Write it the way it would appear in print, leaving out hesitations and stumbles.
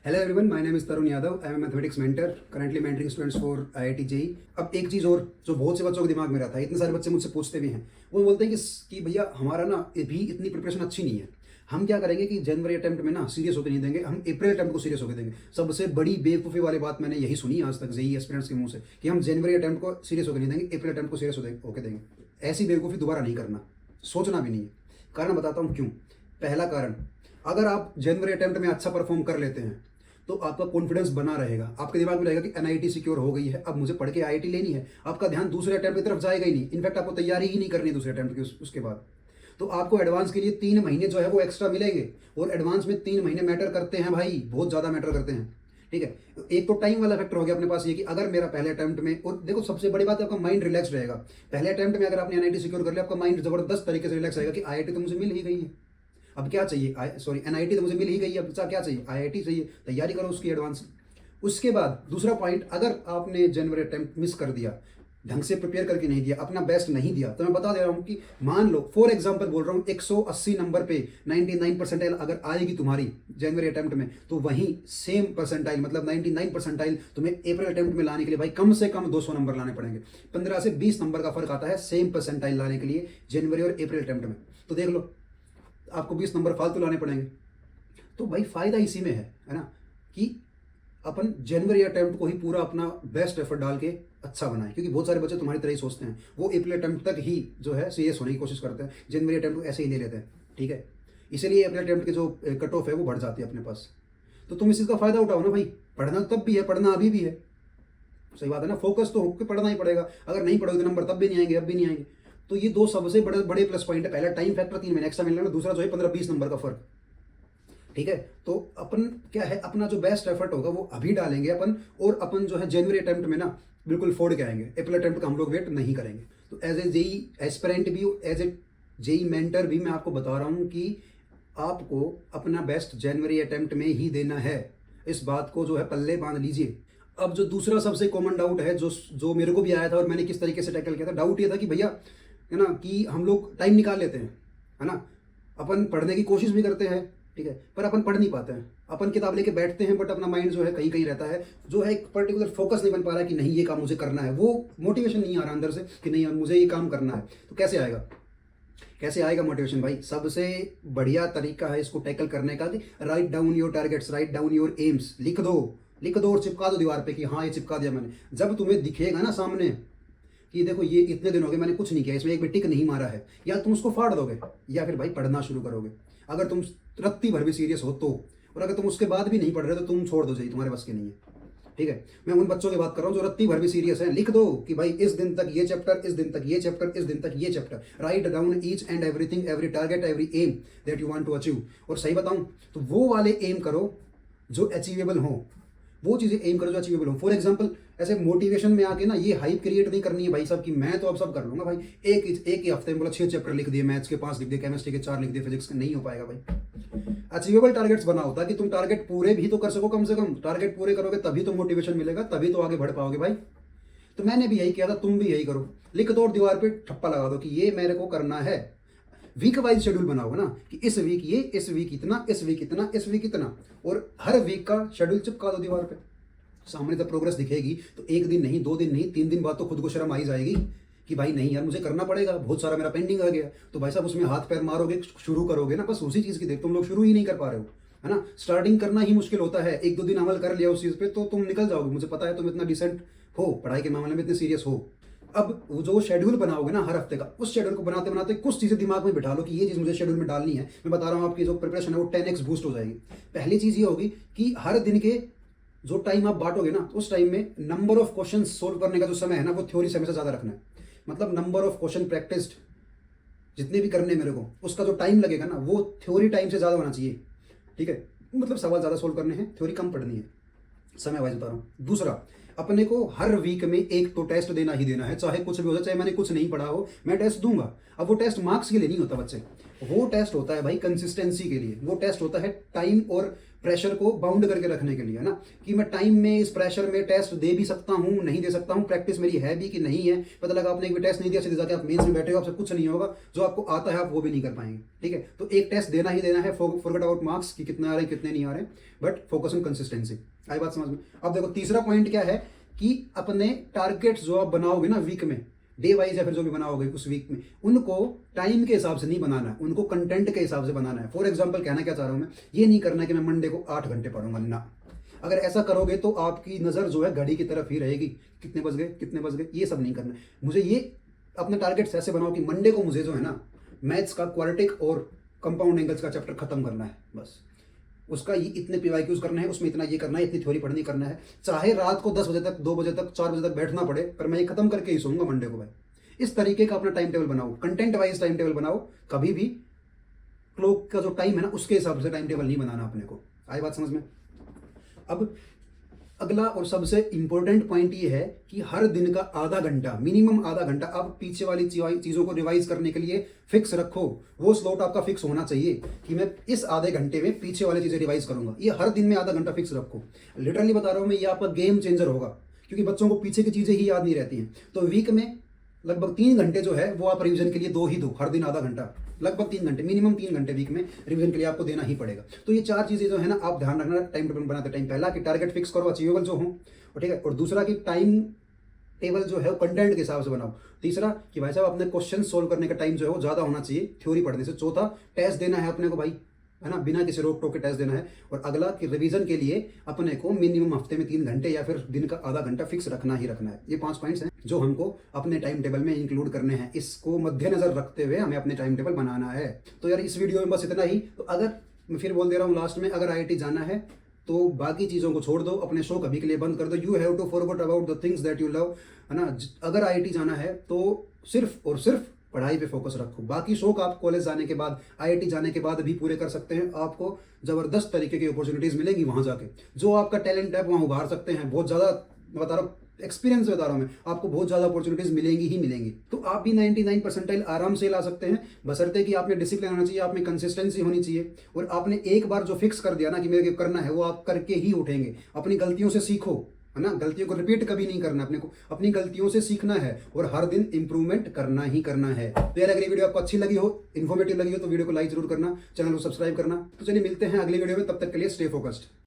Hello everyone, my name is Tarun Yadav. I am mathematics mentor, currently mentoring students for IIT JEE. अब एक चीज़ और जो बहुत से बच्चों के दिमाग में रहता है, इतने सारे बच्चे मुझसे पूछते भी हैं, वो बोलते हैं कि भैया हमारा ना भी इतनी प्रिपरेशन अच्छी नहीं है। हम क्या करेंगे कि जनवरी अटेम्प्ट में ना सीरियस होकर नहीं देंगे, हम अप्रैल अटेम्प्ट को सीरियस होकर देंगे। सबसे बड़ी बेवकूफ़ी वाली बात मैंने यही सुनी आज तक जेईई एस्पिरेंट्स के मुंह से कि हम जनवरी अटेम्प्ट को सीरियस होकर नहीं देंगे, अप्रैल अटेम्प्ट को सीरियस होकर देंगे। ऐसी बेवकूफ़ी दोबारा नहीं करना, सोचना भी नहीं है। कारण बताता हूँ क्यों। पहला कारण, अगर आप जनवरी अटेम्प्ट में अच्छा परफॉर्म कर लेते हैं तो आपका कॉन्फिडेंस बना रहेगा। आपके दिमाग में रहेगा कि एनआईटी सिक्योर हो गई है, अब मुझे पढ़ के आईआईटी लेनी है। आपका ध्यान दूसरे अटेम्प्ट की तरफ जाएगा ही नहीं। इनफैक्ट आपको तैयारी ही नहीं करनी दूसरे अटेम्प्ट की उसके बाद। तो आपको एडवांस के लिए 3 महीने जो है वो एक्स्ट्रा मिलेंगे, और एडवांस में 3 महीने मैटर करते हैं भाई, बहुत ज़्यादा मैटर करते हैं। ठीक है, एक तो टाइम वाला फैक्टर हो गया अपने पास ये कि अगर मेरा पहले अटेम्प्ट में, और देखो सबसे बड़ी बात है आपका माइंड रिलैक्स रहेगा। पहले अटेम्प्ट में अगर आपने एनआईटी सिक्योर कर लिया, आपका माइंड जबरदस्त तरीके से रिलैक्स रहेगा कि आईआईटी तो मुझे मिल ही गई है, अब क्या चाहिए। सॉरी, एनआईटी तो मुझे मिल ही गई है, अब क्या चाहिए, आईआईटी चाहिए। तैयारी करो उसकी एडवांस। उसके बाद दूसरा पॉइंट, अगर आपने जनवरी अटेम्प्ट मिस कर दिया, ढंग से प्रिपेयर करके नहीं दिया, अपना बेस्ट नहीं दिया, तो मैं बता दे रहा हूँ कि मान लो फॉर एग्जांपल बोल रहा हूँ 180 नंबर पे 99 परसेंटाइल अगर आएगी तुम्हारी जनवरी अटेम्प्ट में, तो वहीं सेम परसेंटाइल मतलब 99 परसेंटाइल तुम्हें अप्रैल अटेम्प्ट में लाने के लिए भाई कम से कम 200 नंबर लाने पड़ेंगे। 15 से 20 नंबर का फर्क आता है सेम परसेंटाइल लाने के लिए जनवरी और अप्रैल अटेम्प्ट में। तो देख लो, आपको 20 नंबर फालतू लाने पड़ेंगे। तो भाई फायदा इसी में है ना, कि अपन जनवरी अटेम्प्ट को ही पूरा अपना बेस्ट एफर्ट डाल के अच्छा बनाएं। क्योंकि बहुत सारे बच्चे तुम्हारी तरह ही सोचते हैं, वो अप्रैल अटेम्प्ट तक ही जो है सीरियस होने की कोशिश करते हैं, जनवरी अटेम्प्ट को ऐसे ही ले लेते हैं। ठीक है, इसीलिए अप्रैल अटेम्प्ट के जो कट ऑफ है वो बढ़ जाती है अपने पास। तो तुम इस चीज़ का फायदा उठाओ ना भाई। पढ़ना तब भी है, पढ़ना अभी भी है, सही बात है ना। फोकस तो होकर पढ़ना ही पड़ेगा। अगर नहीं पढ़ोगे तो नंबर तब भी नहीं आएंगे, अब भी नहीं आएंगे। तो ये दो सबसे बड़े बड़े प्लस पॉइंट है। पहला टाइम फैक्टर 3 महीने एक्स्ट्रा मिल रहा है, दूसरा जो है 15-20 नंबर का फर्क। ठीक है, तो अपन क्या है, अपना जो बेस्ट एफर्ट होगा वो अभी डालेंगे अपन, और अपन जो है जनवरी अटेम्प्ट में ना बिल्कुल फोड़ के आएंगे। अप्रैल अटेम्प्ट का हम लोग वेट नहीं करेंगे। तो एज ए जेई एस्पिरेंट भी, एज ए जेई मेंटर भी मैं आपको बता रहा हूँ कि आपको अपना बेस्ट जनवरी अटेम्प्ट में ही देना है। इस बात को जो है पल्ले बांध लीजिए। अब जो दूसरा सबसे कॉमन डाउट है, जो मेरे को भी आया था और मैंने किस तरीके से टैकल किया था, डाउट ये था कि भैया है ना, कि हम लोग टाइम निकाल लेते हैं, है ना, अपन पढ़ने की कोशिश भी करते हैं, ठीक है, पर अपन पढ़ नहीं पाते हैं। अपन किताब लेके बैठते हैं, बट अपना माइंड जो है कहीं कहीं रहता है, जो है एक पर्टिकुलर फोकस नहीं बन पा रहा है कि नहीं ये काम मुझे करना है। वो मोटिवेशन नहीं आ रहा अंदर से कि नहीं मुझे ये काम करना है। तो कैसे आएगा, कैसे आएगा मोटिवेशन भाई? सबसे बढ़िया तरीका है इसको टैकल करने का कि write down your targets, write down your AIIMS. लिख दो और चिपका दो दीवार पे कि हाँ ये चिपका दिया मैंने। जब तुम्हें दिखेगा ना सामने कि देखो ये इतने दिन हो गए मैंने कुछ नहीं किया, इसमें एक भी टिक नहीं मारा है, या तुम उसको फाड़ दोगे या फिर भाई पढ़ना शुरू करोगे। अगर तुम रत्ती भर भी सीरियस हो तो, और अगर तुम उसके बाद भी नहीं पढ़ रहे तो तुम छोड़ दो, चाहिए तुम्हारे बस की नहीं है। ठीक है, मैं उन बच्चों की बात कर रहा हूँ जो रत्ती भर भी सीरियस है। लिख दो कि भाई इस दिन तक ये चैप्टर, इस दिन तक ये चैप्टर, इस दिन तक ये chapter. Write down each and everything, every target, every aim that you want to achieve. और सही बताऊं तो वो वाले एम करो जो अचीवेबल हो, वो चीज़ें एम करो जो अचीवेबल हो। फॉर एग्जाम्पल, ऐसे मोटिवेशन में आके ना ये हाइप क्रिएट नहीं करनी है भाई साहब कि मैं तो अब सब कर लूंगा भाई। एक ही हफ्ते में बोला 6 चैप्टर लिख दिए, मैथ्स के 5 लिख दिए, केमिस्ट्री के 4 लिख दिए, फिजिक्स के नहीं हो पाएगा भाई। अचीवेबल टारगेट्स बनाओ ताकि तुम टारगेट पूरे भी तो कर सको। कम से कम टारगेट पूरे करोगे तभी तो मोटिवेशन मिलेगा, तभी तो आगे बढ़ पाओगे भाई। तो मैंने भी यही किया था, तुम भी यही करो। लिख दो और दीवार पे ठप्पा लगा दो कि ये मेरे को करना है। वीक वाइज शेड्यूल बनाओ ना कि इस वीक ये, इस वीक इतना, इस वीक इतना, इस वीक इतना, और हर वीक का शेड्यूल चिपका दो दीवार पे। सामने जब प्रोग्रेस दिखेगी तो 1 दिन नहीं, 2 दिन नहीं, 3 दिन बाद तो खुद को शर्म आ ही जाएगी कि भाई नहीं यार मुझे करना पड़ेगा, बहुत सारा मेरा पेंडिंग आ गया। तो भाई साहब उसमें हाथ पैर मारोगे, शुरू करोगे ना, बस उसी चीज़ की देख तुम लोग शुरू ही नहीं कर पा रहे हो, है ना। स्टार्टिंग करना ही मुश्किल होता है। 1-2 दिन अमल कर लिया उस चीज़ पे तो तुम निकल जाओगे। मुझे पता है तुम इतना डिसेंट हो, पढ़ाई के मामले में इतने सीरियस हो। अब वो जो शेड्यूल बनाओगे ना हर हफ्ते का, उस शेड्यूल को बनाते बनाते कुछ चीज़ें दिमाग में बिठा लो कि ये चीज़ मुझे शेड्यूल में डालनी है। मैं बता रहा हूँ आपकी जो प्रिपरेशन है वो 10x बूस्ट हो जाएगी। पहली चीज़ ये होगी कि हर दिन के जो टाइम आप बांटोगे ना, उस टाइम में नंबर ऑफ क्वेश्चन सोल्व करने का जो समय है ना, वो थ्योरी समय से ज़्यादा रखना है। मतलब नंबर ऑफ क्वेश्चन प्रैक्टिस्ड जितने भी करने मेरे को, उसका जो टाइम लगेगा ना वो थ्योरी टाइम से ज़्यादा होना चाहिए। ठीक है, मतलब सवाल ज़्यादा सोल्व करने हैं, थ्योरी कम पढ़नी है, समय वाइज बता रहा हूँ। दूसरा, अपने को हर वीक में एक तो टेस्ट देना ही देना है, चाहे कुछ भी हो जाए, चाहे मैंने कुछ नहीं पढ़ा हो, मैं टेस्ट दूंगा। अब वो टेस्ट मार्क्स के लिए नहीं होता बच्चे, वो टेस्ट होता है भाई कंसिस्टेंसी के लिए। वो टेस्ट होता है टाइम और प्रेशर को बाउंड करके रखने के लिए, है ना, कि मैं टाइम में इस प्रेशर में टेस्ट दे भी सकता हूँ, नहीं दे सकता हूँ, प्रैक्टिस मेरी है भी कि नहीं है। पता लगा आपने एक भी टेस्ट नहीं दिया, सीधे जाके आप मेंस में बैठे हो, आपसे कुछ नहीं होगा, जो आपको आता है आप वो भी नहीं कर पाएंगे। ठीक है, तो एक टेस्ट देना ही देना है, फॉरगेट अबाउट मार्क्स कि कितने आ रहे हैं कितने नहीं आ रहे, बट फोकस ऑन कंसिस्टेंसी। आई बात समझ में? अब देखो तीसरा पॉइंट क्या है कि अपने टारगेट्स जो आप बनाओगे ना वीक में, डे वाइज या फिर जो भी बनाओगे उस वीक में, उनको टाइम के हिसाब से नहीं बनाना है, उनको कंटेंट के हिसाब से बनाना है। फॉर एग्जांपल कहना क्या चाह रहा हूं मैं, ये नहीं करना कि मैं मंडे को 8 घंटे पढ़ूंगा ना। अगर ऐसा करोगे तो आपकी नज़र जो है घड़ी की तरफ ही रहेगी, कितने बज गए कितने बज गए, ये सब नहीं करना है। मुझे ये अपने टारगेट्स ऐसे बनाओ कि मंडे को मुझे जो है ना मैथ्स का क्वाड्रेटिक और कंपाउंड एंगल्स का चैप्टर खत्म करना है, बस उसका ये इतने PYQs करना है, उसमें इतना ये करना है, इतनी थ्योरी पढ़नी करना है, चाहे रात को 10 बजे तक 2 बजे तक 4 बजे तक बैठना पड़े, पर मैं ये खत्म करके ही सोऊंगा मंडे को भाई। इस तरीके का अपना टाइम टेबल बनाओ, कंटेंट वाइज टाइम टेबल बनाओ, कभी भी क्लॉक का जो टाइम है ना उसके हिसाब से टाइम टेबल नहीं बनाना अपने को। आई बात समझ में? अब अगला और सबसे इंपॉर्टेंट पॉइंट ये है कि हर दिन का आधा घंटा, मिनिमम आधा घंटा आप पीछे वाली चीज़ों को रिवाइज करने के लिए फिक्स रखो। वो स्लॉट आपका फिक्स होना चाहिए कि मैं इस आधे घंटे में पीछे वाली चीज़ें रिवाइज करूंगा। ये हर दिन में आधा घंटा फिक्स रखो। लिटरली बता रहा हूँ मैं, ये आपका गेम चेंजर होगा, क्योंकि बच्चों को पीछे की चीज़ें ही याद नहीं रहती हैं। तो वीक में लगभग 3 घंटे जो है वो आप रिवीजन के लिए दो ही दो, हर दिन आधा घंटा, लगभग 3 घंटे, मिनिमम 3 घंटे वीक में रिवीजन के लिए आपको देना ही पड़ेगा। तो ये 4 चीज़ें जो है ना आप ध्यान रखना टाइम टेबल बनाते टाइम। पहला कि टारगेट फिक्स करो अचीवेबल जो हो, ठीक है, और दूसरा कि टाइम टेबल जो है वो कंटेंट के हिसाब से बनाओ। तीसरा कि भाई साहब अपने क्वेश्चन सोल्व करने का टाइम जो है वो ज़्यादा होना चाहिए थ्योरी पढ़ने से। चौथा, टेस्ट देना है अपने को भाई, है ना, बिना किसी रोक टोक के टेस्ट देना है। और अगला कि रिवीजन के लिए अपने को मिनिमम हफ्ते में 3 घंटे या फिर दिन का आधा घंटा फिक्स रखना ही रखना है। ये 5 पॉइंट्स हैं जो हमको अपने टाइम टेबल में इंक्लूड करने हैं। इसको मद्देनजर रखते हुए हमें अपने टाइम टेबल बनाना है। तो यार इस वीडियो में बस इतना ही। तो अगर मैं फिर बोल दे रहा हूँ लास्ट में, अगर IIT जाना है तो बाकी चीज़ों को छोड़ दो, अपने शौक अभी के लिए बंद कर दो। You have to forget about the things that you love, है ना। अगर IIT जाना है तो सिर्फ और सिर्फ पढ़ाई पे फोकस रखो। बाकी शौक आप कॉलेज जाने के बाद, IIT जाने के बाद भी पूरे कर सकते हैं। आपको ज़बरदस्त तरीके की अपॉर्चुनिटीज़ मिलेंगी वहाँ जाके। जो आपका टैलेंट है वहाँ उभार सकते हैं। बहुत ज़्यादा बता रहा हूँ, एक्सपीरियंस बता रहा हूँ मैं, आपको बहुत ज़्यादा अपॉर्चुनिटीज़ मिलेंगी ही मिलेंगी। तो आप भी 99 परसेंटाइल आराम से ला सकते हैं, बशर्ते कि आप में डिसिप्लिन होना चाहिए, आप में कंसिस्टेंसी होनी चाहिए। और आपने एक बार जो फिक्स कर दिया ना कि मेरे को करना है, वो आप करके ही उठेंगे। अपनी गलतियों से सीखो, है ना, गलतियों को रिपीट कभी नहीं करना, अपने को अपनी गलतियों से सीखना है और हर दिन इंप्रूवमेंट करना ही करना है। तो यार अगर ये वीडियो आपको अच्छी लगी हो, इन्फॉर्मेटिव लगी हो, तो वीडियो को लाइक जरूर करना, चैनल को सब्सक्राइब करना। तो चलिए मिलते हैं अगली वीडियो में, तब तक के लिए स्टे फोकस्ड।